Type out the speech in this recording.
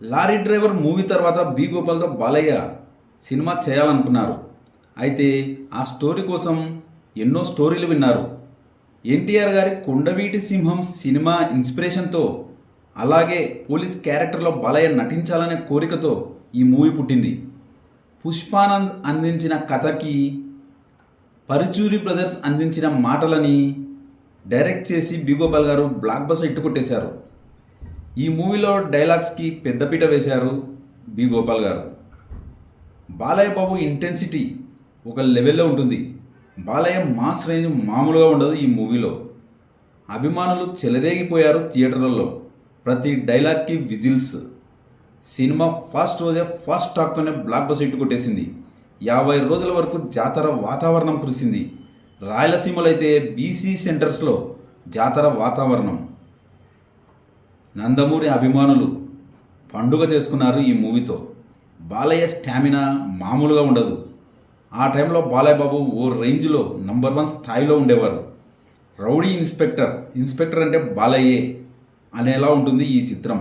Lorry driver movie తర్వాత B గోపాల్తో Balayya cinema చేయాలనుకున్నారు. అయితే ఆ స్టోరీ కోసం ఎన్నో స్టోరీలు విన్నారు. ఎన్టీఆర్ గారి కొండవీటి సింహం సినిమా ఇన్స్పిరేషన్తో, అలాగే పోలీస్ క్యారెక్టర్లో బాలయ్య నటించాలనే కోరికతో ఈ మూవీ పుట్టింది. పుష్పానంద్ అందించిన కథకి పరుచూరి బ్రదర్స్ అందించిన మాటలని డైరెక్ట్ చేసి బి గోపాల్ గారు బ్లాక్ బస్టర్ హిట్ కొట్టేశారు. ఈ మూవీలో డైలాగ్స్కి పెద్దపీట వేశారు బి గోపాల్ గారు. బాలయ్య బాబు ఇంటెన్సిటీ ఒక లెవెల్లో ఉంటుంది. బాలయ్య మాస్ రేంజ్ మామూలుగా ఉండదు. ఈ మూవీలో అభిమానులు చెలరేగిపోయారు థియేటర్లలో. ప్రతి డైలాగ్కి విజిల్స్. సినిమా ఫస్ట్ రోజే ఫస్ట్ టాక్తోనే బ్లాక్ బస్టర్ హిట్ కొట్టేసింది. 50 రోజుల వరకు జాతర వాతావరణం కురిసింది. రాయలసీమలో అయితే బీసీ సెంటర్స్లో జాతర వాతావరణం. నందమూరి అభిమానులు పండుగ చేసుకున్నారు ఈ మూవీతో. బాలయ్య స్టామినా మామూలుగా ఉండదు. ఆ టైంలో బాలయ్య బాబు ఓ రేంజ్లో నంబర్ 1 స్థాయిలో ఉండేవారు. రౌడీ ఇన్స్పెక్టర్ అంటే బాలయ్యే అనేలా ఉంటుంది ఈ చిత్రం.